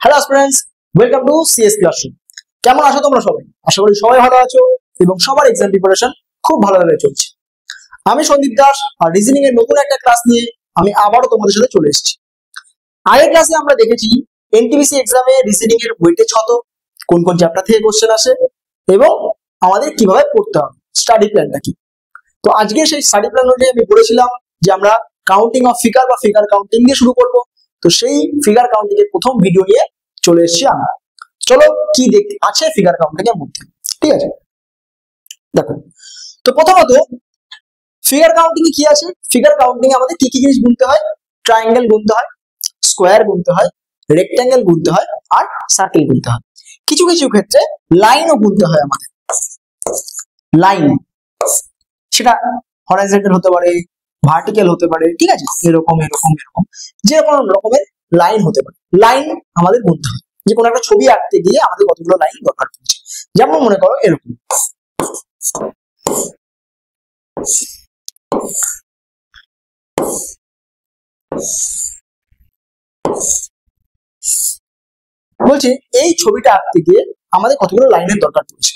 Hello students, welcome to CS classroom. কেমন আছো তোমরা সবাই? আশা করি সবাই ভালো আছো এবং সবার এক্সাম প্রিপারেশন খুব ভালোভাবে চলছে। আমি সন্দীপ দাস আর রিজনিং এর নতুন একটা ক্লাস নিয়ে আমি আবারও তোমাদের সাথে চলে এসেছি। আগের ক্লাসে আমরা দেখেছি এনটিপিসি এক্সামে রিজনিং এর ওয়েটেজ কত, কোন কোন চ্যাপ্টার থেকে কোশ্চেন আসে এবং আমাদের কিভাবে পড়তে হবে, স্টাডি প্ল্যানটা কি। তো আজকে সেই স্টাডি প্ল্যান অনুযায়ী আমি বলেছিলাম যে আমরা কাউন্টিং অফ ফিগার বা ফিগার কাউন্টিং দিয়ে শুরু করব। তো সেই ফিগার কাউন্টিং এর প্রথম ভিডিও নিয়ে চলে এসেছি আমরা। চলো কি দেখতে আছে ফিগার কাউন্টিং এর মধ্যে, ঠিক আছে? দেখো, তো প্রথমত ফিগার কাউন্টিং এ কি আছে? ফিগার কাউন্টিং এ আমাদের কি কি জিনিস গুনতে হয়? ট্রায়াঙ্গেল গুনতে হয়, স্কোয়ার গুনতে হয়, রেক্ট্যাঙ্গেল গুনতে হয় আর সার্কেল গুনতে হয়। কিছু কিছু ক্ষেত্রে লাইনও গুনতে হয় আমাদের। লাইন সেটা হরাইজন্টাল হতে পারে, ভার্টিক্যাল হতে পারে, ঠিক আছে? এরকম এরকম এরকম যে কোনো রকমের লাইন হতে পারে। লাইন আমাদের গুনতে হয়, যে কোনো একটা ছবি আঁকতে গিয়ে আমাদের কতগুলো লাইন দরকার পড়ছে। যেমন মনে করো এরকম, বলছে এই ছবিটা আঁকতে গিয়ে আমাদের কতগুলো লাইনের দরকার পড়ছে।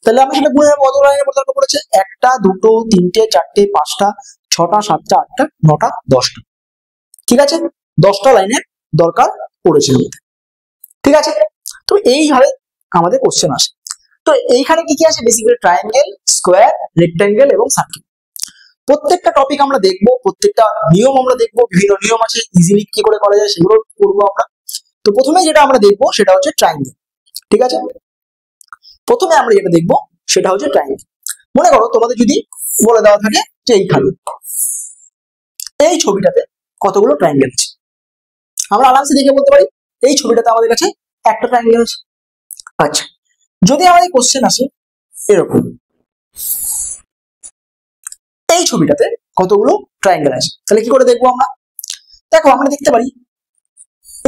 তাহলে আমরা সেটা গুনে নেবো, কত লাইনের দরকার পড়েছে? একটা, দুটো, তিনটে, চারটে, পাঁচটা, ছটা, সাতটা, আটটা, নটা, 10টা। ঠিক আছে, 10টা লাইনের দরকার পড়েছে আমাদের। ঠিক আছে, তো এইভাবে আমাদের কোশ্চেন আসে। তো এইখানে কি কি আছে? বেসিক্যালি ট্রায়াঙ্গেল, স্কোয়ার, রেক্ট্যাঙ্গেল এবং সার্কেল। প্রত্যেকটা টপিক আমরা দেখবো, প্রত্যেকটা নিয়ম আমরা দেখবো। বিভিন্ন নিয়ম আছে, ইজিলি কি করে করা যায় সেগুলো করবো আমরা। তো প্রথমে যেটা আমরা দেখবো সেটা হচ্ছে ট্রায়াঙ্গেল। ঠিক আছে, প্রথমে আমরা যেটা দেখবো সেটা হচ্ছে ট্রায়াঙ্গেল। মনে করো তোমাদের যদি বলে দেওয়া থাকে যে এইখানে এই ছবিটাতে কতগুলো ট্রায়াঙ্গেল আছে, আমরা আরামসে দেখে বলতে পারি এই ছবিটাতে আমাদের কাছে একটা ট্রায়াঙ্গেল আছে। আচ্ছা, যদি আমাদের কোশ্চেন আসে এরকম এই ছবিটাতে কতগুলো ট্রায়াঙ্গেল আছে, তাহলে কি করে দেখবো আমরা? দেখো, আমরা দেখতে পারি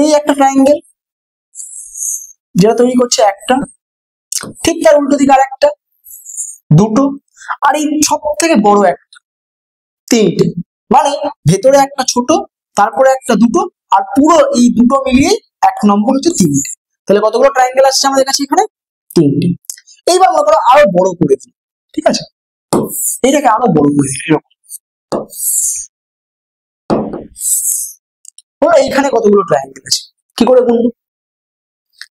এই একটা ট্রায়াঙ্গেল যেটা তৈরি করছে একটা, ঠিক তার উল্টো দিকে আর একটা, দুটো, আর এই সব থেকে বড় একটা, তিনটে। মানে ভেতরে একটা ছোট, তারপরে একটা, দুটো, আর পুরো এই দুটো মিলিয়ে 1 নম্বর হচ্ছে 3টে। তাহলে কতগুলো ট্রায়াঙ্গেল আসছে আমাদের কাছে এখানে? 3টে। এইবার মনে করো আরো বড় করে দিই, ঠিক আছে? এটাকে আরো বড় করে দিই এরকম। এইখানে কতগুলো ট্রায়াঙ্গেল আছে, কি করে গুনবো?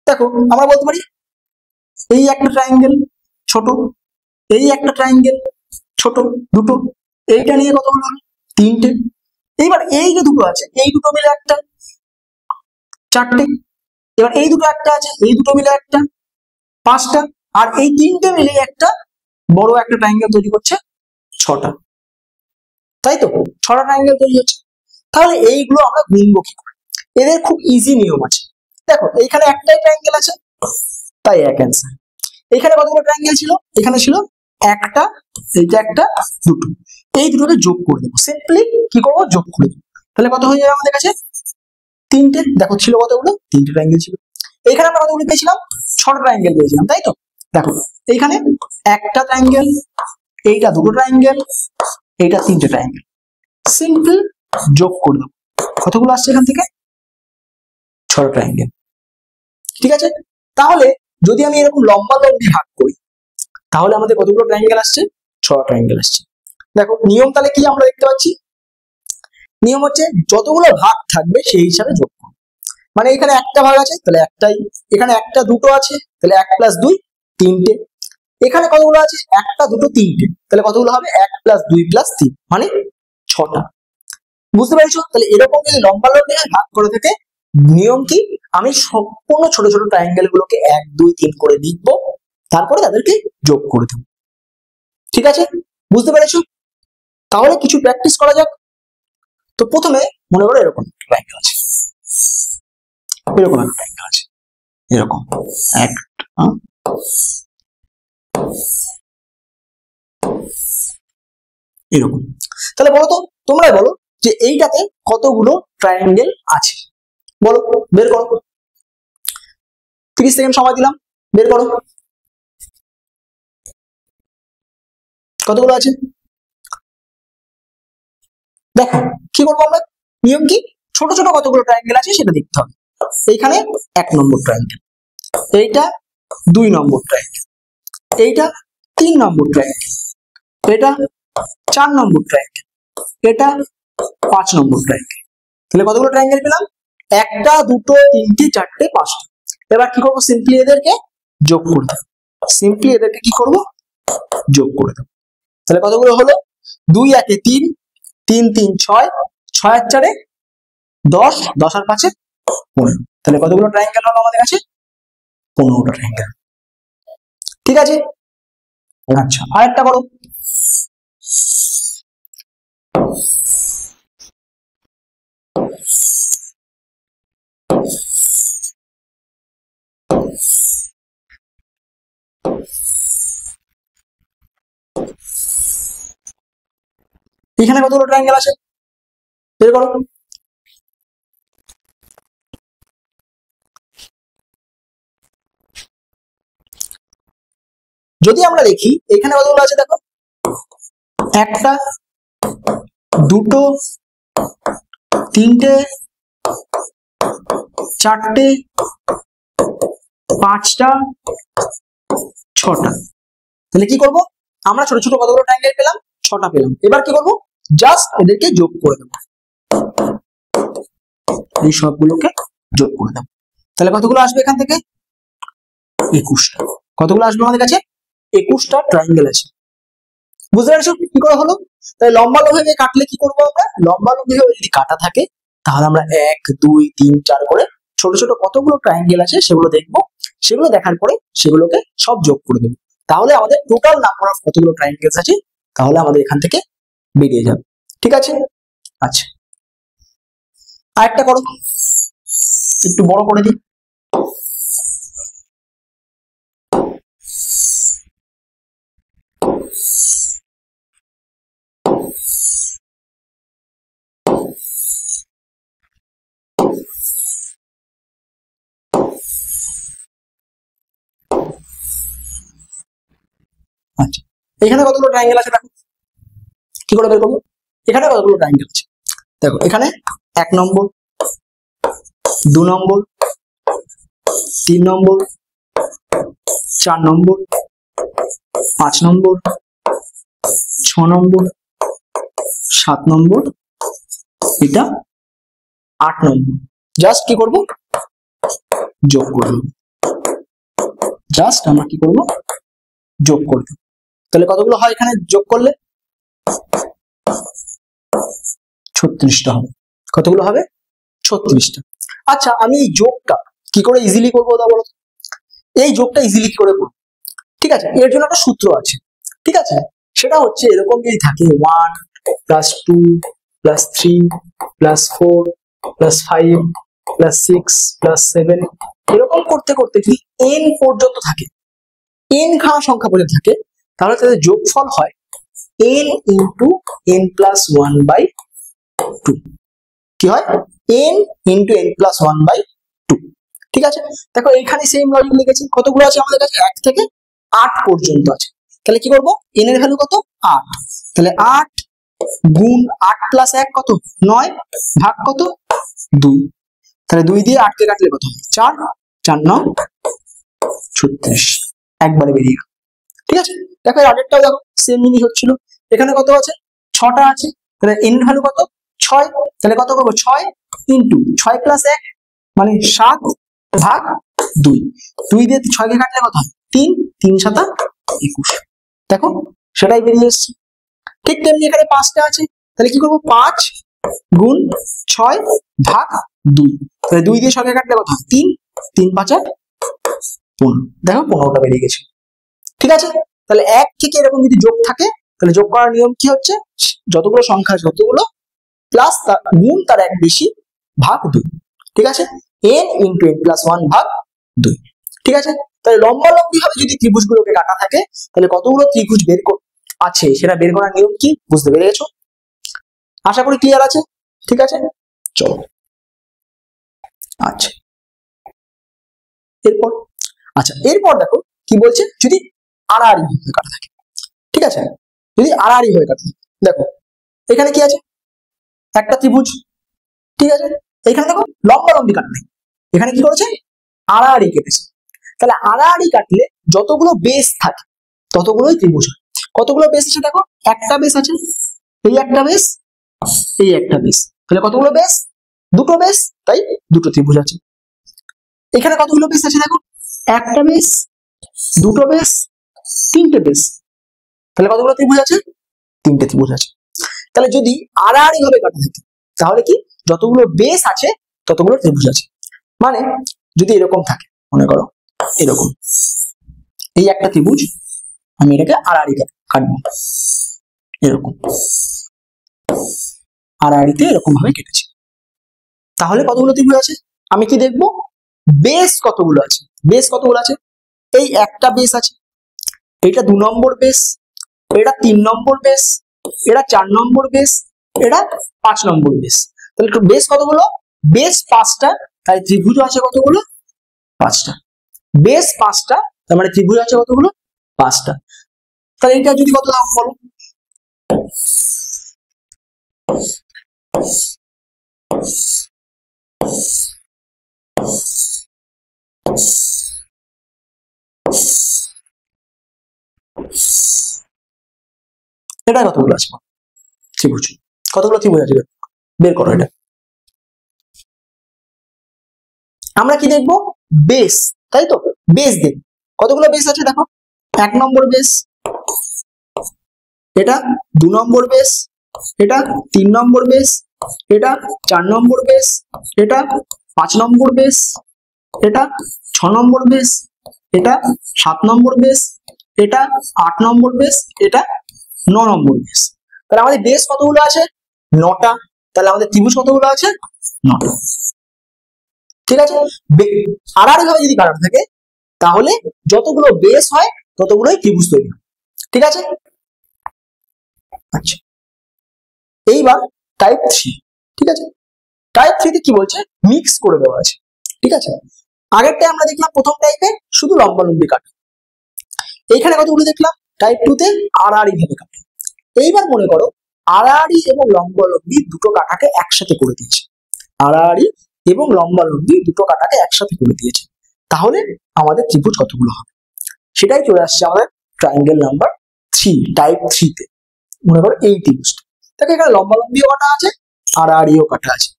দেখো, আমরা বলতে পারি এই একটা ট্রায়াঙ্গেল ছোট, এই একটা ট্রায়াঙ্গেল ছোট, দুটো, এইটা নিয়ে কতগুলো? 3টে। এইবার এই যে দুটো আছে এই দুটো মিলে একটা, 4টে। এবার এই দুটো একটা আছে, এই দুটো মিলে একটা, 5টা। আর এই 3টে মিলে একটা বড় একটা ট্রায়াঙ্গেল তৈরি করছে 6টা। তাই তো, 6টা ট্রায়াঙ্গেল তৈরি হচ্ছে। তাহলে এইগুলো আমরা গুনবো কি করে? এদের খুব ইজি নিয়ম আছে। দেখো, এইখানে একটাই ট্রায়াঙ্গেল আছে, তাই এক অ্যান্সার। এখানে কতগুলো ট্রায়াঙ্গেল ছিল? এখানে ছিল একটা, এইটা একটা, দুটো। এই দুটোকে যোগ করে দেবো, সিম্পলি কি করবো? যোগ করে দেবো। তাহলে কত হয়ে যাবে আমাদের কাছে? 3টে। দেখো ছিল কতগুলো? 3টে ট্রায়াঙ্গেল ছিল। এখানে আমরা কতগুলো পেয়েছিলাম? 6টা ট্রায়াঙ্গেল পেয়েছিলাম, তাই তো? দেখো, এইখানে একটা ট্রায়াঙ্গেল, এইটা দুটো ট্রায়াঙ্গেল, এইটা 3টে ট্রায়াঙ্গেল। সিম্পল যোগ করে দেবো। কতগুলো আসছে এখান থেকে? 6টা ট্রায়াঙ্গেল। ঠিক আছে, তাহলে যদি আমি এরকম লম্বা লম্বি ভাগ করি তাহলে আমাদের কতগুলো ট্রায়াঙ্গেল আসছে? 6টা ট্রায়াঙ্গেল আসছে। দেখো নিয়ম তাহলে কি আমরা দেখতে পাচ্ছি? নিয়ম হচ্ছে যতগুলো ভাগ থাকবে সেই হিসাবে যোগ করব। মানে এখানে একটা ভাগ আছে তাহলে একটাই, এখানে একটা দুটো আছে তাহলে 1 + 2 3টে। এখানে কতগুলো আছে? একটা, দুটো, 3টে, তাহলে কতগুলো হবে? 1 + 2 + 3 মানে 6টা। বুঝতে পেরেছো? তাহলে এরকম যদি লম্বা লম্বি ভাগ করে থাকে, নিয়ম কি? আমি সম্পূর্ণ ছোট ছোট ট্রায়াঙ্গেল গুলোকে 1 2 3 করে লিখবো, তারপরে তাদেরকে যোগ করে দেবো। ঠিক আছে, বুঝতে পেরেছো? তাহলে কিছু প্র্যাকটিস করা যাক। তো প্রথমে মনে করো এরকম ট্রায়াঙ্গেল আছে, এরকম একটা ট্রায়াঙ্গেল আছে, এরকম একটা, এরকম। তাহলে বলো তো, তোমরাই বলো যে এইটাতে কতগুলো ট্রায়াঙ্গেল আছে? বলো, বের করো। 30 সেকেন্ড সময় দিলাম, বের করো কতগুলো আছে। দেখো কি করবো আমরা? নিয়ম কি? ছোট ছোট কতগুলো ট্রায়াঙ্গেল আছে সেটা দেখতে হবে। এইখানে 1 নম্বর ট্রায়াঙ্গেল, এইটা 2 নম্বর ট্রায়াঙ্গেল, এইটা 3 নম্বর ট্রায়াঙ্গেল, এটা 4 নম্বর ট্রায়াঙ্গেল, এটা 5 নম্বর ট্রায়াঙ্গেল। তাহলে কতগুলো ট্রায়াঙ্গেল পেলাম? 1টা 2টো 3টে 4টে 5টা। এবার কি করব? সিম্পলি এদেরকে যোগ করে দেব। সিম্পলি এদেরকে কি করব? যোগ করে দেব। তাহলে কতগুলো হলো? 2 1 3, 3 3 6, 6 আর 4 10, 10 আর 5 15। তাহলে কতগুলো ট্রায়াঙ্গেল হলো আমাদের কাছে? 15টা ট্রায়াঙ্গেল। ঠিক আছে। আচ্ছা, আরেকটা করো। এখানে কতগুলো ট্রায়াঙ্গেল আছে বের করো। যদি আমরা দেখি এখানে কতগুলো আছে দেখো, 1টা 2টো 3টে 4টে 5টা 6টা। তাহলে কি করব? আমরা ছোট ছোট কতগুলো ট্রায়াঙ্গেল পেলাম? 6টা পেলাম। এবার কি করব? জাস্ট এদেরকে যোগ করে দেব, এই সবগুলোকে যোগ করে দেব। তাহলে কতগুলো আসবে এখান থেকে? 21টা। কতগুলো আসবে আমাদের কাছে? 21টা ট্রায়াঙ্গেল আছে। বুঝতে পারছো কি করে হলো? তাই লম্বা লম্বি কাটলে কি করব আমরা? লম্বা লম্বি যদি কাটা থাকে তাহলে আমরা 1 2 3 4 করে ছোট ছোট কতগুলো ট্রায়াঙ্গেল আছে সেগুলো দেখব। সেগুলো দেখার পরে সেগুলোকে সব যোগ করে দেব। তাহলে আমাদের টোটাল নাম্বার অফ কতগুলো ট্রায়াঙ্গেলস আছে তাহলে আমাদের এখান থেকে বেরিয়ে যাবে। ঠিক আছে। আচ্ছা, আরেকটা করো, একটু বড় করে দিই। আচ্ছা, এখানে কতগুলো ট্রায়াঙ্গেল আছে দেখো, কি করে বের করবো? এখানে কতগুলো ট্রায়াঙ্গেল আছে দেখো, এখানে 1 নম্বর 2 নম্বর 3 নম্বর 4 নম্বর 5 নম্বর 6 নম্বর 7 নম্বর, এটা 8 নম্বর। জাস্ট কি করব? যোগ করব। জাস্ট আমরা কি করব? যোগ করব। তাহলে কতগুলো হয় এখানে যোগ করলে? 36টা হবে। কতগুলো হবে? 36টা। আচ্ছা, আমি এই যোগটা কি করে ইজিলি করবো তা বলো? এই যোগটা ইজিলি কি করে করবো? ঠিক আছে, এর জন্য একটা সূত্র আছে। ঠিক আছে, সেটা হচ্ছে এরকম যদি থাকে 1 + 2 + 3 + 4 + 5 + 6 + 7 এরকম করতে করতে যদি n পর্যন্ত থাকে, n খানা সংখ্যা পর্যন্ত থাকে, তাহলে তাদের যোগফল হয় n × n + 1/2। কি হয়? n × n + 1/2। ঠিক আছে, দেখো এইখানে সেম লজিক লিখেছি। কতগুলো আছে আমাদের কাছে? 1 থেকে 8 পর্যন্ত আছে। তাহলে কি করব? n এর ভ্যালু কত? 8। তাহলে 8 গুণ 8 + 1 কত? 9 ভাগ কত? 2। তাহলে 2 দিয়ে 8 কে কাটলে কত হয়? 4। 4 9 36, একবারে বেরিয়ে গেল। ঠিক আছে, দেখো এর আগেরটাও দেখো সেম জিনিস হচ্ছিল। এখানে কত আছে? 6টা আছে। তাহলে n ভ্যালু কত? 6। তাহলে কত করব? 6 × 6 + 1 মানে 7 ভাগ 2। 2 দিয়ে 6 কে কাটলে কত হয়? 3। 3 7 21। দেখো সেটাই বেরিয়ে এসছে। ঠিক তেমনি এখানে 5টা আছে। তাহলে কি করব? 5 গুণ 6 ভাগ 2। তাহলে 2 দিয়ে 6 কে কাটলে কত হয়? 3। 3 5 15। দেখো 15টা বেরিয়ে গেছে। ঠিক আছে, তাহলে 1 থেকে এরকম যদি যোগ থাকে তাহলে যোগ করার নিয়ম কি হচ্ছে? যতগুলো সংখ্যা আছে ততগুলো প্লাস গুণ তার 1 বেশি ভাগ 2। ঠিক আছে, n × n + 1 ভাগ 2। ঠিক আছে, তাহলে লম্বা লম্বি ভাবে যদি ত্রিভুজগুলোকে কাটা থাকে তাহলে কতগুলো ত্রিভুজ বের আছে সেটা বের করার নিয়ম কি বুঝতে পেরে গেছো? আশা করি ক্লিয়ার আছে। ঠিক আছে, চলো। আচ্ছা, এরপর দেখো কি বলছে, যদি আড়াআড়ি ভাবে কাটা থাকে। ঠিক আছে, যদি আড়াআড়ি হয়ে কাটা থাকে, দেখো এখানে কি আছে? একটা ত্রিভুজ। ঠিক আছে, এখানে দেখো লম্বা লম্বি কাটা নেই, এখানে কি করেছে, আড়াআড়ি কেটেছে। তাহলে আড়াআড়ি কাটলে যতগুলো বেস থাকে ততগুলোই ত্রিভুজ হয়। কতগুলো বেস আছে দেখো, একটা বেস আছে, এই একটা বেস, এই একটা বেস, তাহলে কতগুলো বেস, দুটো বেস, তাই দুটো ত্রিভুজ আছে। এখানে কতগুলো বেস আছে দেখো, একটা বেস, দুটো বেস, তিনটে বেস, তাহলে কতগুলো ত্রিভুজ আছে, তিনটে ত্রিভুজ আছে। তাহলে যদি আড়াআড়ি ভাবে কাটা থাকে তাহলে কি, যতগুলো বেস আছে ততগুলো ত্রিভুজ আছে। মানে যদি এরকম থাকে, মনে করো এরকম, এই একটা ত্রিভুজ, আমি এটাকে আড়াআড়ি কাটবো, এরকম আড়াআড়িতে এরকম ভাবে কেটেছি, তাহলে কতগুলো ত্রিভুজ আছে, আমি কি দেখবো, বেস কতগুলো আছে, বেস কতগুলো আছে, এই একটা বেস আছে, এটা 2 নম্বর বেস, এটা 3 নম্বর বেস, এটা 4 নম্বর বেস, এটা 5 নম্বর বেস, তাহলে বেস কতগুলো, বেস 5টা, তাই ত্রিভুজ আছে কতগুলো, 5টা, বেস 5টা, তার মানে ত্রিভুজ আছে কতগুলো, 5টা। তাহলে এটা যদি কত দাম বলো, এটা কতগুলো আছে ত্রিভুজ, কতগুলো ত্রিভুজ আছে বের করো এটা। আমরা কি দেখবো, বেস, তাই তো, বেস দেখ কতগুলো বেস আছে দেখো, 1 নম্বর বেস, এটা 2 নম্বর বেস, এটা 3 নম্বর বেস, এটা 4 নম্বর বেস, এটা 5 নম্বর বেস, এটা 6 নম্বর বেস, এটা 7 নম্বর বেস, এটা 8 নম্বর বেস, এটা 9 নম্বর বেস। তাহলে আমাদের বেস কতগুলো আছে, 9টা, তাহলে আমাদের ত্রিভুজ কতগুলো আছে, 9টা। ঠিক আছে, আড়াআড়ি ভাবে যদি কাটা থাকে তাহলে যতগুলো বেস হয় ততগুলোই ত্রিভুজ তৈরি হয়। ঠিক আছে, আচ্ছা এইবার টাইপ 3। ঠিক আছে, টাইপ 3 তে কি বলছে, মিক্স করে দেওয়া আছে। ঠিক আছে, আগেরটা আমরা দেখলাম প্রথম টাইপে শুধু লম্বালম্বি কাটা, এইখানে কতগুলো দেখলাম, টাইপ 2 তে আড়াআড়ি ভাবে কাটা। এইবার মনে করো আড়াআড়ি এবং লম্বালম্বি দুটো কাটাকে একসাথে করে দিয়েছে, আড়াআড়ি এবং লম্বালম্বি দুটো কাটাকে একসাথে করে দিয়েছে, তাহলে আমাদের ত্রিভুজ কতগুলো হবে, সেটাই চলে আসছে আমাদের ট্রায়াঙ্গেল নাম্বার 3, টাইপ 3 তে। মনে করো এই ত্রিভুজটা, দেখো এখানে লম্বালম্বিও কাটা আছে, আড়াআড়িও কাটা আছে,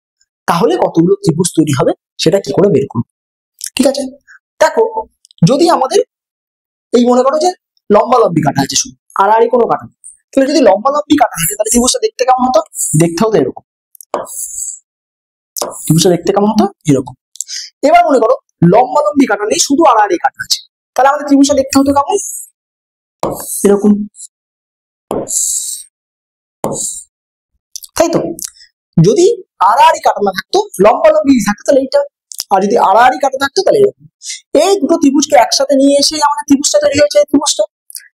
তাহলে কতগুলো ত্রিভুজ তৈরি হবে সেটা কি করে বের করব। ঠিক আছে, দেখো যদি আমাদের এই মনে করো যে লম্বালম্বি কাটা আছে শুধু, আড়াআড়ি কোনো কাটা নেই, তাহলে যদি লম্বালম্বি কাটা থাকে তাহলে ত্রিভুজটা দেখতে কেমন হতো, দেখতে হতো এরকম, ত্রিভুজটা দেখতে কেমন হতো এরকম। এবার মনে করো লম্বালম্বি কাটা নেই, শুধু আড়াআড়ি কাটা আছে, তাহলে আমাদের ত্রিভুজটা দেখতে হতো কেমন, এরকম, তাই তো। যদি আড়াআড়ি কাটা না থাকতো, লম্বালম্বি থাকতো তাহলে এইটা, আর যদি আড়াআড়ি কাটা থাকতো তাহলে এরকম। এই দুটো ত্রিভুজকে একসাথে নিয়ে এসে আমাদের ত্রিভুজটা তৈরি হয়েছে, এই ত্রিভুজটা।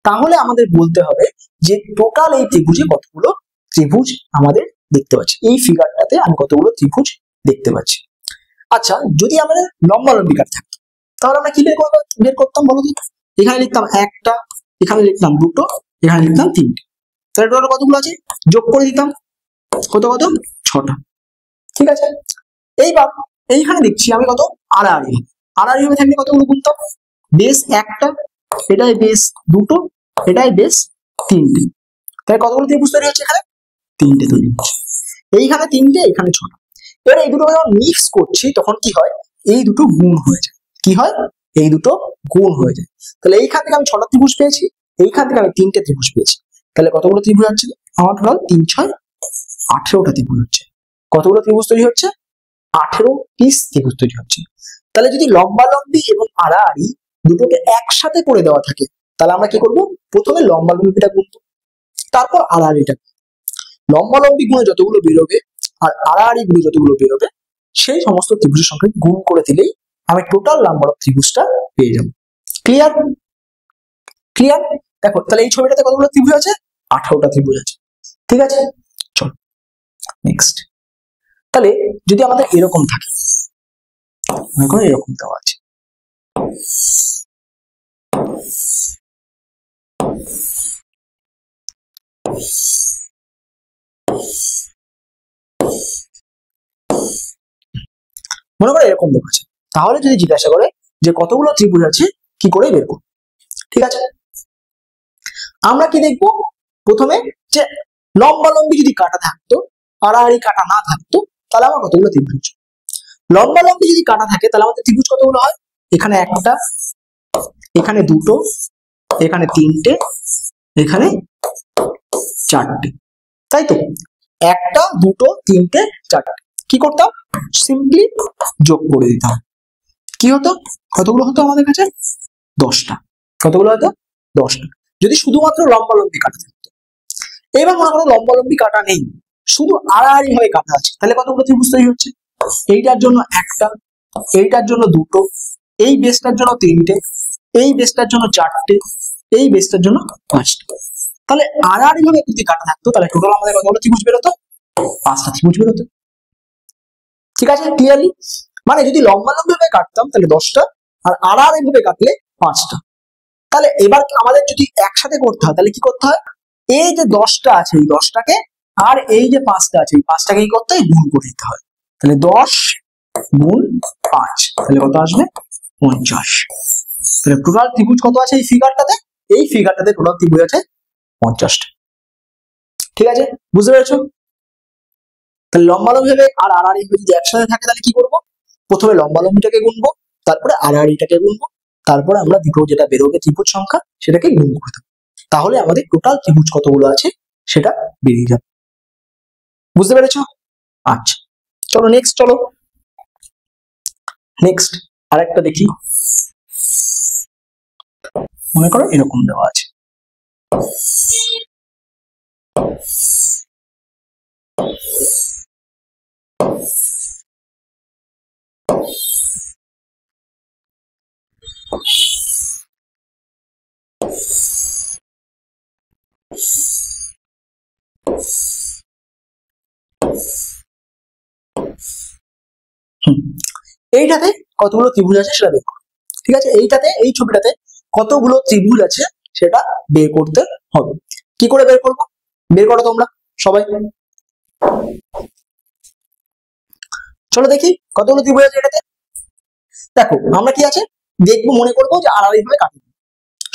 তাহলে আমাদের বলতে হবে যে টোটাল এই ত্রিভুজে কতগুলো ত্রিভুজ আমাদের দেখতে পাচ্ছি, এই ফিগারটাতে আমি কতগুলো ত্রিভুজ দেখতে পাচ্ছি। আচ্ছা যদি আমাদের লম্বালম্বি কাটা থাকতো তাহলে আমরা কি বের করতাম বলো তো, এখানে লিখতাম একটা, এখানে লিখতাম দুটো, এখানে লিখতাম তিনটে, তাহলে টোটাল কতগুলো আছে যোগ করে দিতাম, কত কত 6টা। ঠিক আছে, এইবার এইখানে দেখছি আমি কত আড়াআড়ি, আড়াআড়ি ভাবে থাকলে কতগুলো গুনতাম, বেস একটা, এটাই বেস দুটো, এটাই বেস তিনটে, তাহলে কতগুলো ত্রিভুজ তৈরি হচ্ছে, এখানে তিনটে তৈরি হচ্ছে, এইখানে তিনটে, এখানে 6টা। এবার এই দুটো যখন মিক্স করছি তখন কি হয়, এই দুটো গুণ হয়ে যায়, কি হয়, এই দুটো গুণ হয়ে যায়, তাহলে এইখান থেকে আমি 6টা ত্রিভুজ পেয়েছি, এইখান থেকে আমি 3টে ত্রিভুজ পেয়েছি, তাহলে কতগুলো ত্রিভুজ হচ্ছে, আমার টোটাল 3 6 18টা ত্রিভুজ হচ্ছে। কতগুলো ত্রিভুজ তৈরি হচ্ছে, 18 পিস ত্রিভুজ তৈরি হচ্ছে। তাহলে যদি লম্বালম্বি এবং আড়াআড়ি দুটোকে একসাথে করে দেওয়া থাকে তাহলে আমরা কি করব, প্রথমে লম্বালম্বিটা গুনবো, তারপর আড়াআড়িটা, লম্বালম্বি গুণে যতগুলো বেরোবে আর আড়াআড়ি গুণে যতগুলো বেরোবে সেই সমস্ত ত্রিভুজের সঙ্গে গুণ করে দিলেই আমি টোটাল নাম্বার অফ ত্রিভুজটা পেয়ে যাবো। Clear, clear. দেখো তাহলে এই ছবিটাতে কতগুলো ত্রিভুজ আছে, 18টা ত্রিভুজ আছে। ঠিক আছে, চলো নেক্সট। তাহলে যদি আমাদের এরকম থাকে, মনে করো এরকম দেওয়া আছে, মনে করো এরকম দেওয়া আছে, তাহলে যদি জিজ্ঞাসা করে যে কতগুলো ত্রিভুজ আছে কি করে বের করব, ঠিক আছে। আমরা কি দেখবো প্রথমে, যে লম্বালম্বি যদি কাটা থাকতো আড়াআড়ি কাটা না থাকতো তাহলে আমার কতগুলো ত্রিভুজ। লম্বালম্বি যদি কাটা থাকে তাহলে আমাদের ত্রিভুজ কতগুলো হয়, এখানে একটা, এখানে দুটো, এখানে তিনটে, এখানে চারটে, তাই তো। একটা, দুটো, তিনটে, চারটে, কি করতাম, সিম্পলি যোগ করে দিতাম। কি হতো, কতগুলো হতো আমাদের কাছে, 10টা। কতগুলো হতো, 10টা, যদি শুধুমাত্র লম্বালম্বি কাটা থাকতো। এবার মনে করো লম্বালম্বি কাটা নেই, শুধু আড়াআড়ি ভাবে কাটা আছে, তাহলে কতগুলো ত্রিভুজ তৈরি হচ্ছে, এইটার জন্য একটা, এইটার জন্য দুটো, এই বেসটার জন্য তিনটে, এই বেসটার জন্য চারটে, এই বেসটার জন্য 5টা। তাহলে আড়াআড়ি ভাবে যদি কাটা থাকতো তাহলে টোটাল আমাদের কতগুলো ত্রিভুজ বেরোতো, 5টা ত্রিভুজ বেরোতো। ঠিক আছে, ক্লিয়ারলি। মানে যদি লম্বালম্বি ভাবে কাটতাম তাহলে 10টা, আর আড়াআড়ি ভাবে কাটলে 5টা। তাহলে এবার আমাদের যদি একসাথে করতে হয় তাহলে কি করতে হয়, এই যে 10টা আছে এই 10টাকে, আর এই যে 5টা আছে এই 5টাকে কি করতে হয়, গুণ করে দিতে হয়। তাহলে 10 গুণ 5, তাহলে কত আসবে, 50। তাহলে টোটাল ত্রিভুজ কত আছে এই ফিগারটাতে, এই ফিগারটাতে টোটাল ত্রিভুজ আছে 50টা। ঠিক আছে, বুঝতে পেরেছো। তাহলে লম্বালম্বি ভাবে আর আড়াআড়ি ভাবে যদি একসাথে থাকে তাহলে কি করবো, প্রথমে লম্বালম্বিটাকে গুনবো, তারপরে আড়াআড়িটাকে গুনবো, তারপরে আমরা দুটো যেটা বেরোবে ত্রিভুজ সংখ্যা সেটাকে গুণ করে দেবো, তাহলে আমাদের টোটাল ত্রিভুজ কতগুলো আছে সেটা বেরিয়ে যাবে। বুঝতে পেরেছো? আচ্ছা, চলো নেক্সট, চলো নেক্সট আরেকটা দেখি। মনে করো এরকম দেওয়া আছে, এইটাতে কতগুলো ত্রিভুজ আছে সেটা বের করো। ঠিক আছে, এইটাতে, এই ছবিটাতে কতগুলো ত্রিভুজ আছে সেটা বের করতে হবে। কি করে বের করবো, বের করো তোমরা সবাই। চলো দেখি কতগুলো ত্রিভুজ আছে এটাতে। দেখো আমরা কি আছে দেখবো, মনে করবো যে আড়াআড়ি ভাবে কাটা,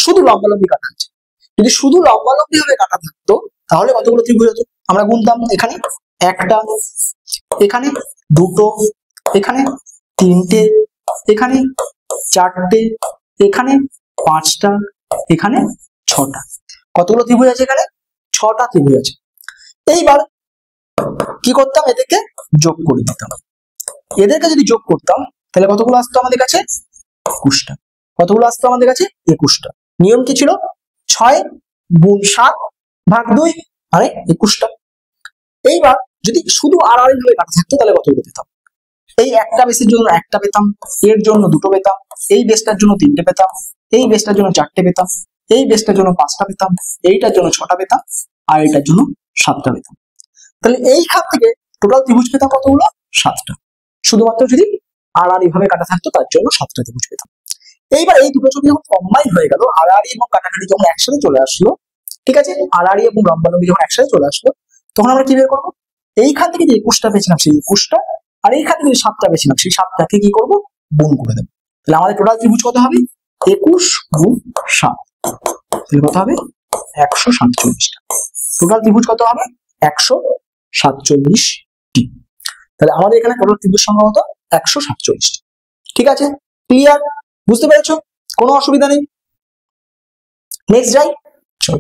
শুধু লম্বালম্বি কাটা আছে। যদি শুধু লম্বালম্বি ভাবে কাটা থাকতো তাহলে কতগুলো ত্রিভুজ হতো, আমরা গুনতাম, এখানে একটা, এখানে দুটো, এখানে তিনটে, এখানে চারটে, এখানে 5টা, এখানে 6টা। কতগুলো ত্রিভুজ আছে এখানে, 6টা ত্রিভুজ আছে। এইবার কি করতাম, এদেরকে যোগ করে দিতাম। এদেরকে যদি যোগ করতাম তাহলে কতগুলো আসতো আমাদের কাছে, 21টা। কতগুলো আসতো আমাদের কাছে, 21টা। নিয়ম কি ছিল, 6 গুণ 7 ভাগ 2, মানে 21টা। এইবার যদি শুধু আড়াআড়ি ভাবে কাটা থাকতো তাহলে কতগুলো পেতাম, এই একটা বেসের জন্য একটা পেতাম, এর জন্য দুটো পেতাম, এই বেসটার জন্য তিনটে পেতাম, এই বেসটার জন্য চারটে পেতাম, এই বেসটার জন্য 5টা পেতাম, এইটার জন্য 6টা পেতাম, আর এইটার জন্য 7টা পেতাম। তাহলে এইখান থেকে টোটাল ত্রিভুজ পেতাম কতগুলো, 7টা। শুধুমাত্র যদি আড়াআড়ি ভাবে কাটা থাকতো তার জন্য 7টা ত্রিভুজ পেতাম। এইবার এই দুটো ছবি যখন কম্বাইন হয়ে গেল, আড়াআড়ি এবং কাটাকাটি যখন একসাথে চলে আসলো, ঠিক আছে, আড়াআড়ি এবং লম্বালম্বি যখন একসাথে চলে আসলো, তখন আমরা কি বের করবো, এইখান থেকে যে 21টা পেয়েছিলাম সেই 21টা, আর এইখান থেকে যে 7টা পেয়েছিলাম সেই 7টাকে কি করবো, গুণ করে দেবো। তাহলে আমাদের টোটাল ত্রিভুজ কত হবে, 21 গুণ 7, তাহলে কত হবে, 147টা। টোটাল ত্রিভুজ কত হবে, 147টি। তাহলে আমাদের এখানে টোটাল ত্রিভুজ সংখ্যা কত, 147টি। ঠিক আছে, ক্লিয়ার, বুঝতে পেরেছো, কোনো অসুবিধা নেই। নেক্সট যাই, চল।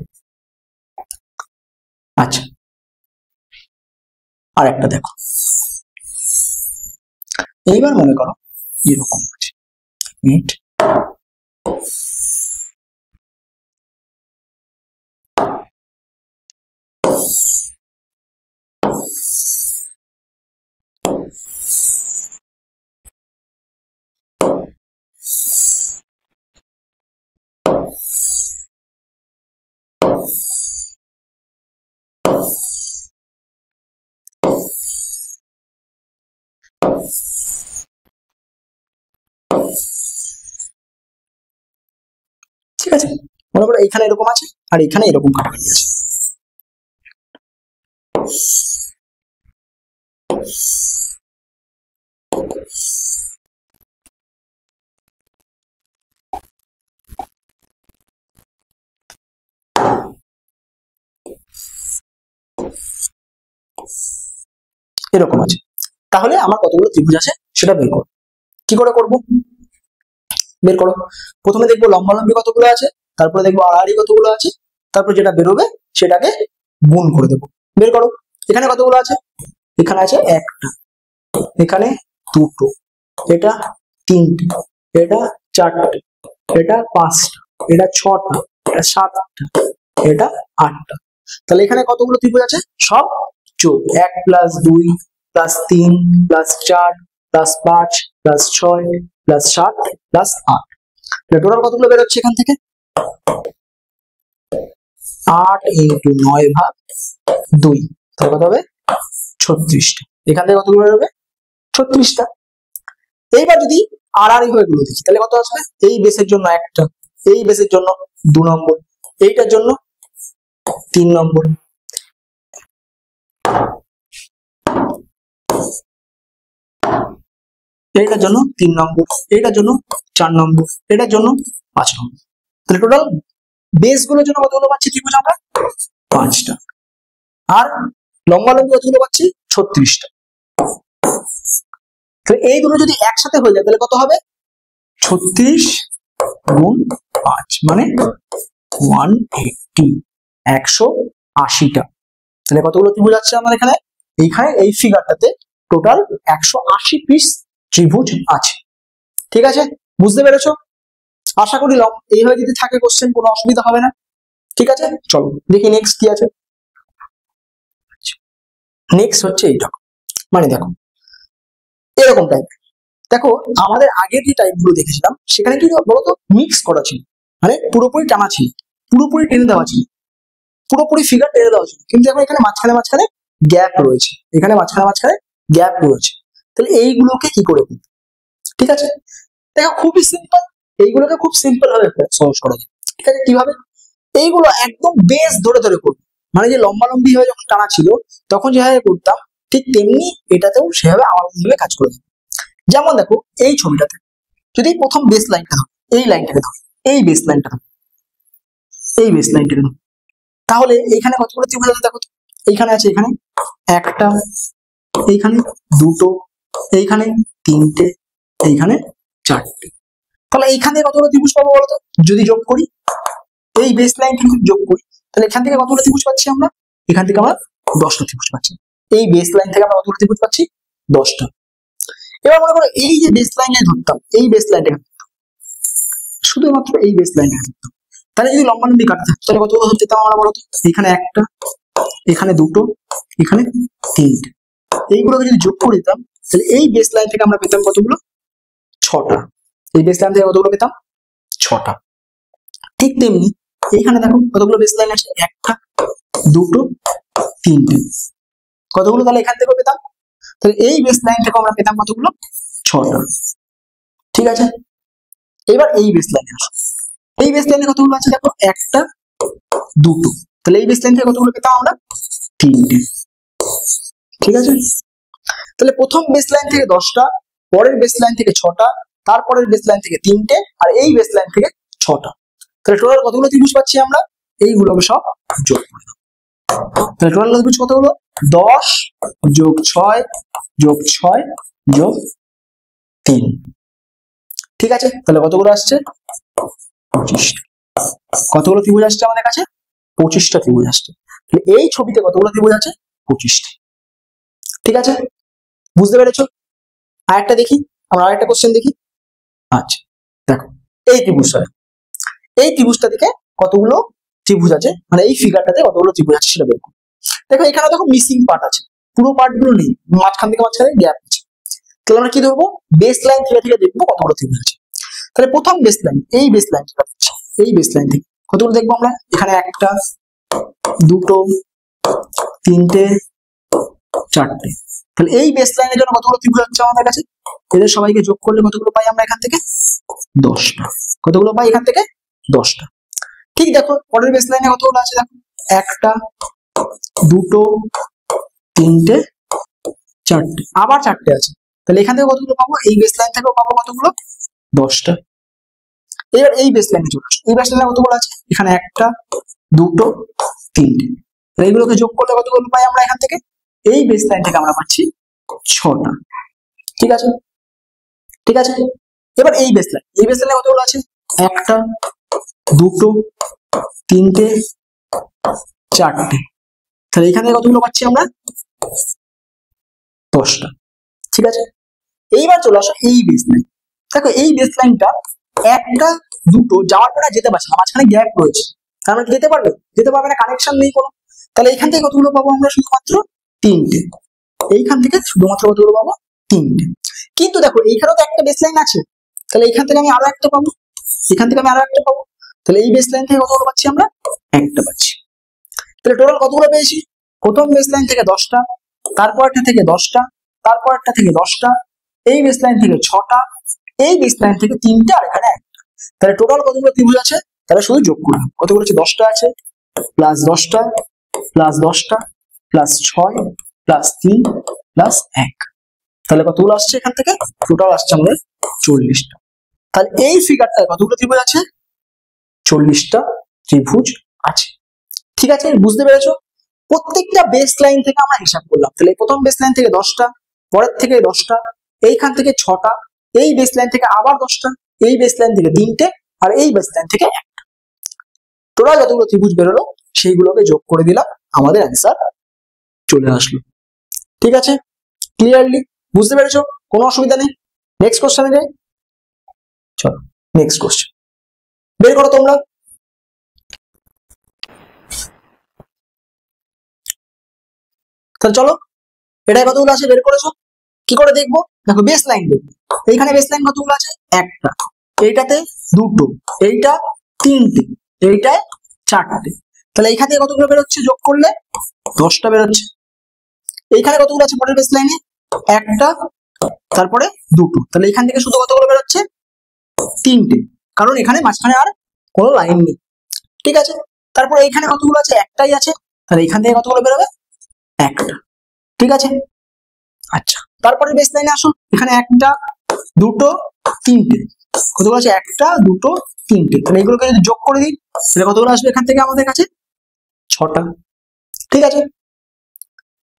আচ্ছা, আর একটা দেখো, এইবার মনে করো এরকম আছে, মিনিট, ঠিক আছে, মনে করো এইখানে এরকম আছে আর এখানে এরকম কাটাকাটি আছে। এরকম আছে। তাহলে আমার কতগুলো ত্রিভুজ আছে সেটা বের করো। কি করে করব? বের করো। প্রথমে দেখবো লম্বালম্বি কতগুলো আছে, তারপরে দেখবো আড়াআড়ি কতগুলো আছে, তারপর যেটা বেরোবে সেটাকে গুণ করে দেবো। বের করো। এখানে কতগুলো আছে? এখানে আছে একটা, এখানে দুটো, এটা তিনটে, এটা চারটে, এটা পাঁচটা, এটা ছটা, এটা সাতটা, এটা আটটা। তাহলে এখানে কতগুলো ত্রিভুজ আছে? সব যোগ। 1 + 2 + 3 + 4 + 5 + 6 + 7 + 8। টোটাল কতগুলো বেরোচ্ছে এখান থেকে? 8 × 9/2। তাহলে কত হবে? 36টা। এখান থেকে কতগুলো বেরোবে? 36টা। এইবার যদি আড়াআড়ি হয়ে গুলো দেখি তাহলে কত আসবে? এই বেসের জন্য একটা, এই বেসের জন্য 2 নম্বর, এইটার জন্য 3 নম্বর, এইটার জন্য 3 নম্বর, এইটার জন্য 4 নম্বর, এটার জন্য 5 নম্বর। তাহলে টোটাল বেস গুলোর জন্য কতগুলো পাচ্ছি ত্রিভুজ আমরা? 5টা। আর লম্বালম্বি কতগুলো পাচ্ছি? 36টা। তাহলে এই দুটো যদি একসাথে হয়ে যায় তাহলে কত হবে? 36 × 5 মানে 180, 180টা। তাহলে কতগুলো ত্রিভুজ আছে আমাদের এখানে? এইখানে এই ফিগারটাতে টোটাল 180 পিস ত্রিভুজ আছে। ঠিক আছে, বুঝতে পেরেছো? আশা করি এইভাবে যদি থাকে কোশ্চেন কোনো অসুবিধা হবে না। ঠিক আছে, চলো দেখি নেক্সট কি আছে। নেক্সট হচ্ছে এইটা, মানে দেখো এরকম টাইপ। দেখো আমাদের আগের যে টাইপগুলো দেখেছিলাম সেখানে কি বলতো মিক্স করা ছিল, মানে পুরোপুরি টানা ছিল, পুরোপুরি টেনে দেওয়া ছিল, পুরোপুরি ফিগার টেনে দেওয়া ছিল। কিন্তু এখন এখানে মাঝখানে মাঝখানে গ্যাপ রয়েছে, এখানে মাঝখানে মাঝখানে গ্যাপ রয়েছে। তাহলে এইগুলোকে কি করে করব? ঠিক আছে, দেখো খুবই সিম্পল, এইগুলোকে খুব সিম্পল ভাবে সহজ করা যায়। ঠিক আছে, কিভাবে? এইগুলো একদম বেস ধরে ধরে করবো, মানে যে লম্বালম্বি হয়ে যখন টানা ছিল তখন যেভাবে করতাম ঠিক তেমনি এটাতেও সেভাবে আলাদাভাবে কাজ করে দেবো। যেমন দেখো এই ছবিটাতে যদি প্রথম বেস লাইনটা ধরো, এই লাইনটাকে ধরো, এই বেস লাইনটা ধরো, এই বেস লাইনটাকে ধরো, তাহলে এইখানে কতগুলো ত্রিভুজ আছে দেখো তো। এইখানে আছে, এখানে একটা, এইখানে দুটো, এইখানে তিনটে, এইখানে চারটে। তাহলে এইখান থেকে কতগুলো ত্রিভুজ পাবো বলতো? যদি যোগ করি, এই বেস লাইন থেকে যোগ করি, তাহলে এখান থেকে কতগুলো ত্রিভুজ পাচ্ছি আমরা? এখান থেকে আমরা 10টা ত্রিভুজ পাচ্ছি। এই বেস লাইন থেকে আমরা কতগুলো ত্রিভুজ পাচ্ছি? 10টা। এবার মনে করো এই যে বেস লাইনে ধরতাম, এই বেস লাইনটাকে শুধুমাত্র এই বেস লাইনটাকে ধরতাম, তাহলে যদি লম্বালম্বি কাটতে থাকতো তাহলে কতগুলো ধরতে পেতাম আমরা বলতো? এখানে একটা, এখানে দুটো, এখানে তিনটে। এইগুলোকে যদি যোগ করে দিতাম তাহলে এই বেস লাইন থেকে আমরা পেতাম কতগুলো? 6টা। এই বেস লাইন থেকে কতগুলো পেতাম? 6টা। ঠিক তেমনি এইখানে দেখো কতগুলো বেস লাইন আছে? একটা, দুটো, তিনটে। কতগুলো তাহলে এখান থেকে পেতাম? তাহলে এই বেস লাইন থেকে আমরা পেতাম কতগুলো? 6টা। ঠিক আছে, এবার এই বেস লাইনে আসো, এই বেস লাইনে কতগুলো আছে দেখো? একটা, দুটো। তাহলে এই বেস লাইন থেকে কতগুলো পেতাম আমরা? 3টে। ঠিক আছে, তাহলে প্রথম বেস লাইন থেকে 10টা, পরের বেস লাইন থেকে 6টা, তারপরের বেস লাইন থেকে 3টে, আর এই বেস লাইন থেকে 6টা। তাহলে টোটাল কতগুলো ত্রিভুজ পাচ্ছি আমরা? এইগুলোকে সব যোগ করে দাও। তাহলে টোটাল ত্রিভুজ কত হলো? 10 + 6 + 6 + 3। ঠিক আছে, তাহলে কতগুলো আসছে? 25টা। কতগুলো ত্রিভুজ আসছে আমাদের কাছে? 25টা ত্রিভুজ আসছে। তাহলে এই ছবিতে কতগুলো ত্রিভুজ আছে? 25টা। ঠিক আছে, বুঝতে পেরেছো? আরেকটা দেখি, আমরা আরেকটা কোশ্চেন দেখি। আচ্ছা দেখো এই ত্রিভুজটা, এই ত্রিভুজটা থেকে কতগুলো ত্রিভুজ আছে, মানে এই ফিগারটাতে কতগুলো ত্রিভুজ আছে সেটা বের করো। দেখো এখানে দেখো মিসিং পার্ট আছে, পুরো পার্ট গুলো নেই, মাঝখান থেকে মাঝখানে গ্যাপ আছে। তাহলে আমরা কি ধরবো? বেস লাইন থেকে থেকে দেখবো কতগুলো ত্রিভুজ আছে। তাহলে প্রথম বেস লাইন, এই বেস লাইনটা আছে, এই বেস লাইন থেকে কতগুলো দেখবো আমরা? এখানে একটা, দুটো, তিনটে, চারটে। তাহলে এই বেস লাইনের জন্য কতগুলো ত্রিভুজ আছে আমাদের কাছে? এদের সবাইকে যোগ করলে কতগুলো পাই আমরা এখান থেকে? 10টা। কতগুলো পাই এখান থেকে? 10টা। ঠিক দেখো পরের বেস লাইনে কতগুলো আছে দেখো? একটা, দুটো, তিনটে, চারটে, আবার 4টে আছে। তাহলে এখান থেকে কতগুলো পাবো? এই বেস লাইন থেকেও পাবো কতগুলো? 10টা। এবার এই বেস লাইনে চলে আসো, এই বেস লাইনে কতগুলো আছে? এখানে একটা, দুটো, তিনটে। এইগুলোকে যোগ করলে কতগুলো পাই আমরা এখান থেকে? এই বেস লাইন থেকে আমরা পাচ্ছি 6টা। ঠিক আছে, ঠিক আছে। এবার এই বেসলাইনে কতগুলো আছে? 1টা, 2টো, 3টে, 4টে। তাহলে এখানে কতগুলো পাচ্ছি আমরা? 10টা। ঠিক আছে, এইবার চলে আসো এই বেসলাইন। দেখো এই বেসলাইনটা 1টা 2টো যাওয়ার পরে যেতে পারছে না, মাঝখানে গ্যাপ রয়েছে। তার মানে যেতে পারবে? যেতে পারবে না, কানেকশন নেই কোনো। তাহলে এইখান থেকে কতগুলো পাবো আমরা? শুধুমাত্র 3টে। এইখান থেকে শুধুমাত্র কতগুলো পাবো? 3টে। কিন্তু দেখো এইখানেও তো একটা বেসলাইন আছে, তাহলে এইখান থেকে আমি আরো একটা পাবো, এখান থেকে আমি আরো একটা পাবো। তাহলে এই বেসলাইন থেকে কতগুলো পাচ্ছি আমরা? একটা পাচ্ছি। তাহলে টোটাল কতগুলো পেয়েছি? প্রথম বেসলাইন থেকে 10টা, তারপরটা থেকে 10টা, তারপরটা থেকে 10টা, এই বেসলাইন থেকে 6টা, এই বেসলাইন থেকে 3টে, আর এখানে 1টা। তাহলে টোটাল কতগুলো ত্রিভুজ আছে? তাহলে শুধু যোগ করলাম। কতগুলো আছে? 10টা আছে, প্লাস 10টা, প্লাস 10টা, প্লাস 6, প্লাস 3, প্লাস 1। তাহলে কতগুলো আসছে এখান থেকে? টোটাল আসছে আমাদের 40টা। তাহলে এই ফিগারটায় কতগুলো ত্রিভুজ আছে? 40টা ত্রিভুজ আছে। ঠিক আছে, বুঝতে পেরেছো? প্রত্যেকটা বেস লাইন থেকে আমরা হিসাব করলাম। তাহলে প্রথম বেস লাইন থেকে 10টা, পরের থেকে 10টা, এইখান থেকে 6টা, এই বেস লাইন থেকে আবার 10টা, এই বেস লাইন থেকে 3টে, আর এই বেস লাইন থেকে 1টা। টোটাল যতগুলো ত্রিভুজ বেরোলো সেইগুলোকে যোগ করে দিলাম, আমাদের অ্যান্সার চলে আসলো। ঠিক আছে, ক্লিয়ারলি বুঝতে পেরেছো? কোনো অসুবিধা নেই। নেক্সট কোশ্চেনে যাই। চলো নেক্সট কোশ্চেন বের করো তোমরা। তাহলে চলো, এটাই কতগুলো আছে বের করেছো? কি করে দেখবো? দেখো বেস লাইন দেখবো। এইখানে বেস লাইন কতগুলো আছে? একটা, এইটাতে 2টো, এইটা 3টে, এইটায় 4টে। তাহলে এইখান থেকে কতগুলো বেরোচ্ছে? যোগ করলে 10টা বেরোচ্ছে। এইখানে কতগুলো আছে পরের বেস লাইনে? একটা, তারপরে 2টো। তাহলে এইখান থেকে শুধু কতগুলো বেরোচ্ছে? 3টে, কারণ এখানে মাঝখানে আর কোনো লাইন নেই। ঠিক আছে, তারপর এইখানে কতগুলো আছে? একটাই আছে, তাহলে এইখান থেকে কতগুলো বেরোবে? একটা। ঠিক আছে, আচ্ছা। তারপরে বেস লাইনে আসো, এখানে একটা, 2টো, 3টে। কতগুলো আছে? একটা, 2টো, 3টে। তাহলে এগুলোকে যদি যোগ করে দিই তাহলে কতগুলো আসবে এখান থেকে আমাদের কাছে? 6টা। ঠিক আছে,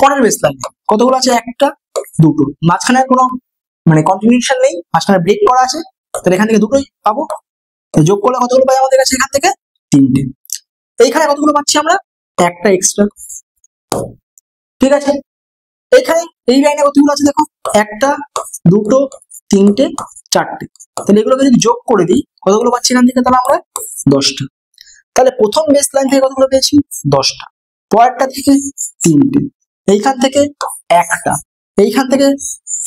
পরের বেস লাইনে কতগুলো আছে? একটা, 2টো, মাঝখানে কোনো মানে কন্টিনিউশন নেই, মাঝখানে ব্রেক করা আছে। তাহলে এখান থেকে 2টোই পাবো। যোগ করলে কতগুলো পাই আমাদের কাছে? এখান থেকে 3টে। এইখানে কতগুলো পাচ্ছি আমরা? একটা এক্সট্রা। ঠিক আছে, এইখানে এই লাইনে কতগুলো আছে দেখো? একটা, 2টো, 3টে, 4টে। তাহলে এগুলোকে যদি যোগ করে দিই কতগুলো পাচ্ছি এখান থেকে? তাহলে আমরা 10টা। তাহলে প্রথম বেস লাইন থেকে কতগুলো পেয়েছি? 10টা, পরেরটা থেকে 3টে, এইখান থেকে একটা, এইখান থেকে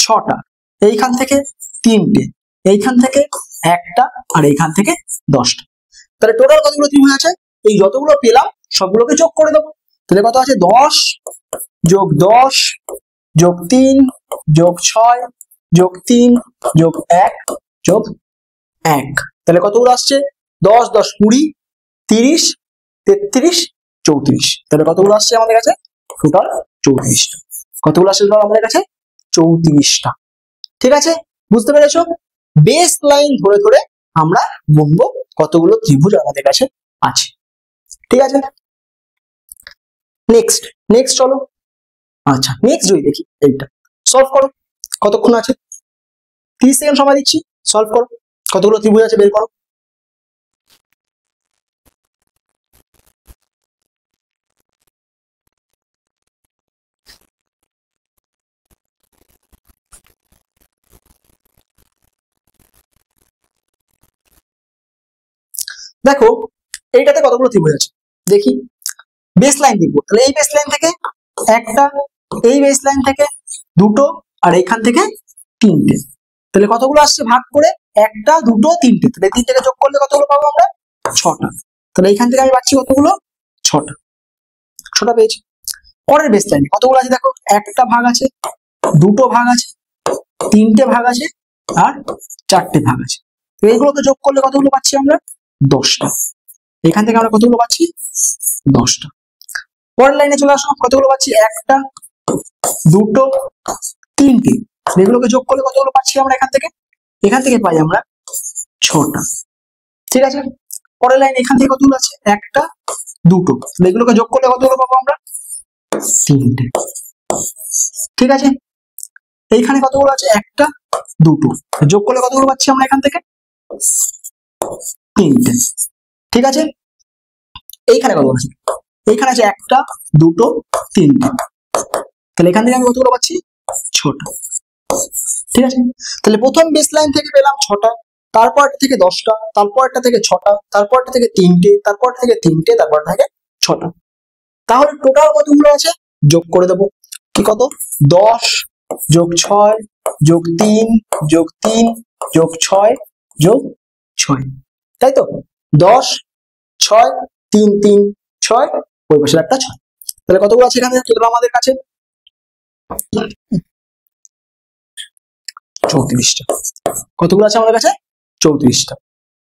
6টা, এইখান থেকে 3টে, এইখান থেকে একটা, আর এইখান থেকে 10টা। তাহলে টোটাল কতগুলো ত্রিভুজ আছে? এই যতগুলো পেলাম সবগুলোকে যোগ করে দেবো। তাহলে কত আছে? 10 যোগ 10 যোগ 3 যোগ 6 যোগ 3 যোগ 1 যোগ 1। তাহলে কতগুলো আসছে? 10 10 20 30 33 34। তাহলে কতগুলো আসছে আমাদের কাছে? টোটাল 34টা। কতগুলো আসছে টোটাল আমাদের কাছে? 34টা। ঠিক আছে, বুঝতে পেরেছো? বেস লাইন ধরে ধরে আমরা গুনবো কতগুলো ত্রিভুজ আমাদের কাছে আছে। ঠিক আছে, নেক্সট নেক্সট চলো। আচ্ছা, নেক্সট যদি দেখি এইটা সলভ করো। কতক্ষণ আছে? 30 সেকেন্ড সময় দিচ্ছি, সলভ করো। কতগুলো ত্রিভুজ আছে বের করো। দেখো এইটাতে কতগুলো ত্রিভুজ আছে দেখি। বেস লাইন দেখবো, তাহলে এই বেস লাইন থেকে একটা, এই বেস লাইন থেকে 2টো, আর এইখান থেকে 3টে। তাহলে কতগুলো আসছে ভাগ করে? একটা, 2টো, 3টে। তাহলে 3 থেকে যোগ করলে কতগুলো পাবো আমরা? 6টা। তাহলে এইখান থেকে আমি পাচ্ছি কতগুলো? 6টা। 6টা পেয়েছি। পরের বেস লাইনে কতগুলো আছে দেখো? একটা ভাগ আছে, 2টো ভাগ আছে, 3টে ভাগ আছে, আর 4টে ভাগ আছে। তো এইগুলোকে যোগ করলে কতগুলো পাচ্ছি আমরা? 10টা। এখান থেকে আমরা কতগুলো পাচ্ছি? 10টা। পরের লাইনে চলে আসো, কতগুলো পাচ্ছি? একটা, 2টো, 3টে। এগুলোকে যোগ করলে কতগুলো পাচ্ছি আমরা এখান থেকে? এখান থেকে পাই আমরা 6টা। ঠিক আছে, পরের লাইন এখান থেকে কতগুলো আছে? একটা, 2টো। এগুলোকে যোগ করলে কতগুলো পাবো আমরা? 3টে। ঠিক আছে, এইখানে কতগুলো আছে? একটা, দুটো, যোগ করলে কতগুলো পাচ্ছি আমরা এখান থেকে? তিনটে। ঠিক আছে, এইখানে কতগুলো আছে? এইখানে আছে একটা, দুটো, তিনটে, তাহলে এখান থেকে আমি কতগুলো পাচ্ছি? 6টা। ঠিক আছে, তাহলে প্রথম বেস লাইন থেকে পেলাম 6টা, তারপরটা থেকে 10টা, তারপরটা থেকে 6টা, তারপরটা থেকে 3টে, তারপর থেকে 3টে, তারপর থেকে 6টা। তাহলে টোটাল কতগুলো আছে? যোগ করে দেবো। কি কত? 10 যোগ 6 যোগ 3 যোগ 3 যোগ 6 যোগ 6, তাই তো? 10 6 3 3 6, ওই পাশে একটা 6, তাহলে কতগুলো আছে এখানে টোটাল আমাদের কাছে? 34টা। কতগুলো আছে আমাদের কাছে? 34টা।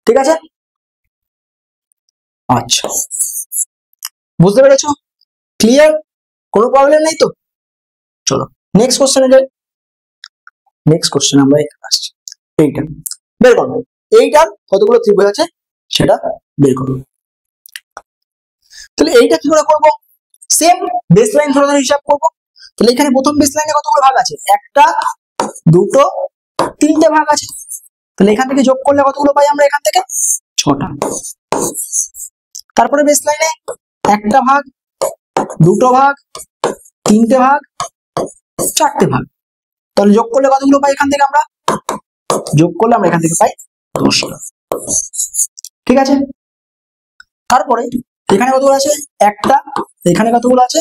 ঠিক আছে, আচ্ছা, বুঝতে পেরেছো? ক্লিয়ার? কোনো প্রবলেম নেই তো? চলো নেক্সট কোশ্চেনে যাই। নেক্সট কোশ্চেন আমরা এখানে আসছি, এইটা বের করবো। এইটার কতগুলো ত্রিভুজ আছে সেটা বের করবো। তাহলে এইটা কি করে করবো? সেম বেস লাইন ধরে ধরে হিসাব করবো। তাহলে এখানে প্রথম বেস লাইনে কতগুলো ভাগ আছে? একটা, দুটো, তিনটে ভাগ আছে। তাহলে এখান থেকে যোগ করলে কতগুলো পাই আমরা এখান থেকে? 6টা। তারপরে বেস লাইনে একটা ভাগ, দুটো ভাগ, তিনটে ভাগ, 4টে ভাগ, তাহলে যোগ করলে কতগুলো পাই এখান থেকে আমরা? যোগ করলে আমরা এখান থেকে পাই 10টা। ঠিক আছে, তারপরে এখানে কতগুলো আছে? একটা, এখানে কতগুলো আছে?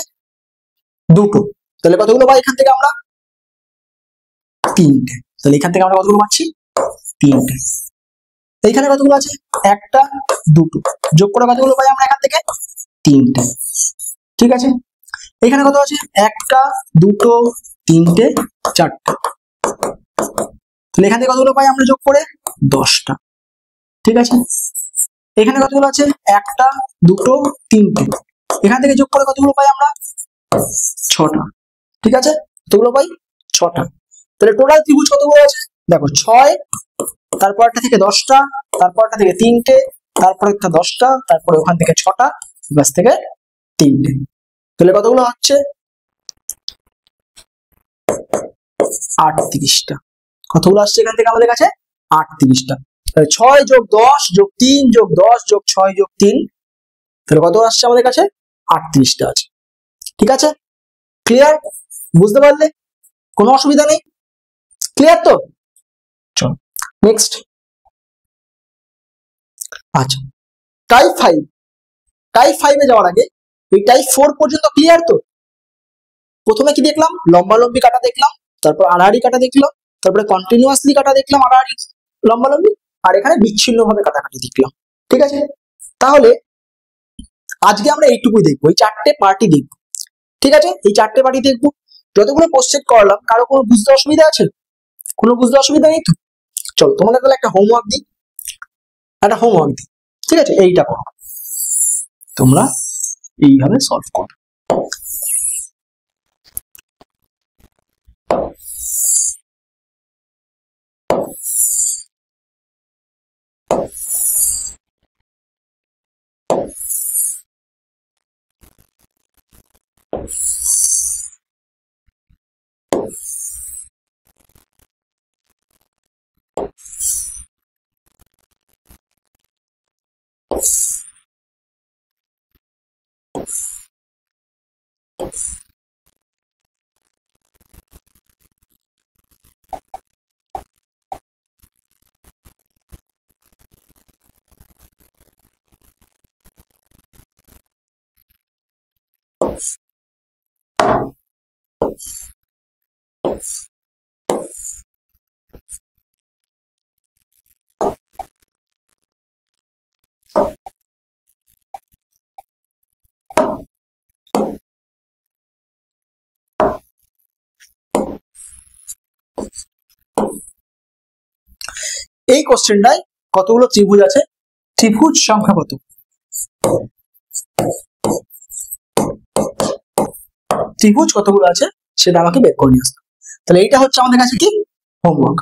দুটো, তাহলে কতগুলো পাই এখান থেকে আমরা? 3টে, তাহলে এখান থেকে আমরা কতগুলো পাচ্ছি? 3টে। এইখানে কতগুলো আছে? একটা, দুটো, যোগ করে কতগুলো পাই আমরা এখান থেকে? 3টে। ঠিক আছে, এখানে কত আছে? একটা, দুটো, তিনটে, 4টে, তাহলে এখান থেকে কতগুলো পাই আমরা যোগ করে? 10টা। ঠিক আছে, এখানে কতগুলো আছে? একটা, দুটো, তিনটে, এখান থেকে যোগ করে কতগুলো পাই আমরা? 6টা। ঠিক আছে, কতগুলো পাই? 6টা। তাহলে টোটাল ত্রিভুজ কতগুলো আছে? দেখো 6, তারপরটা থেকে 10টা, তারপরটা থেকে 3টে, তারপর একটা 10টা, তারপরে ওখান থেকে 6টা, বাস থেকে 3টে, তাহলে কতগুলো হচ্ছে? 38টা। কতগুলো আসছে এখান থেকে আমাদের কাছে? 38টা। তাহলে 6 যোগ 10 যোগ 3 যোগ 10 যোগ 6 যোগ 3, তাহলে কত আসছে আমাদের কাছে? 38টা আছে। ঠিক আছে, ক্লিয়ার? বুঝতে পারলে? কোনো অসুবিধা নেই? ক্লিয়ার তো? চলো নেক্সট। আচ্ছা, টাইপ 5, টাইপ 5 এ যাওয়ার আগে এই টাইপ 4 পর্যন্ত ক্লিয়ার তো? প্রথমে কি দেখলাম? লম্বালম্বি কাটা দেখলাম, তারপর আড়াআড়ি কাটা দেখলাম, তারপরে কন্টিনিউয়াসলি কাটা দেখলাম আড়াআড়ি লম্বালম্বি, আর এখানে বিচ্ছিন্নভাবে কাটাকাটি দেখলাম। ঠিক আছে, তাহলে আজকে আমরা এইটুকুই দেখবো, এই 4টে পার্টি দেখবো। ঠিক আছে, এই 4টে পার্টি দেখবো। যতগুলো কোশ্চেন করলাম কারো কোনো বুঝতে অসুবিধা আছে? কোনো বুঝতে অসুবিধা নেই তো? চলো তোমাদের তাহলে একটা হোমওয়ার্ক দিই, একটা হোমওয়ার্ক দিই। ঠিক আছে, এইটা করো, তোমরা এইভাবে সলভ করো। এই কোশ্চেনটায় কতগুলো ত্রিভুজ আছে? ত্রিভুজ সংখ্যা কত? ত্রিভুজ কতগুলো আছে সেটা আমাকে বের করে নিয়ে আসতে। তাহলে এইটা হচ্ছে আমাদের কাছে কি? হোমওয়ার্ক।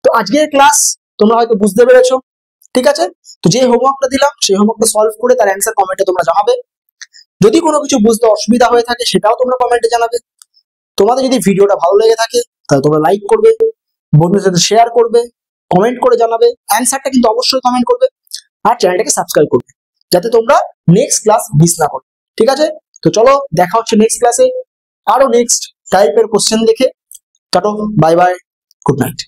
তো আজকের ক্লাস তোমরা হয়তো বুঝতে পেরেছো। ঠিক আছে, তো যে হোমওয়ার্কটা দিলাম সেই হোমওয়ার্কটা সলভ করে তার অ্যান্সার কমেন্টে তোমরা জানাবে। যদি কোনো কিছু বুঝতে অসুবিধা হয়ে থাকে সেটাও তোমরা কমেন্টে জানাবে। তোমাদের যদি ভিডিওটা ভালো লেগে থাকে তাহলে তোমরা লাইক করবে, বন্ধুদের সাথে শেয়ার করবে, কমেন্ট করে জানাবে, অ্যান্সারটা কিন্তু অবশ্যই কমেন্ট করবে, আর চ্যানেলটাকে সাবস্ক্রাইব করবে যাতে তোমরা নেক্সট ক্লাস মিস না করো। ঠিক আছে, তো চলো দেখা হচ্ছে নেক্সট ক্লাসে আরো নেক্সট টাইপের কোশ্চেন দেখে। Tata, bye bye, good night.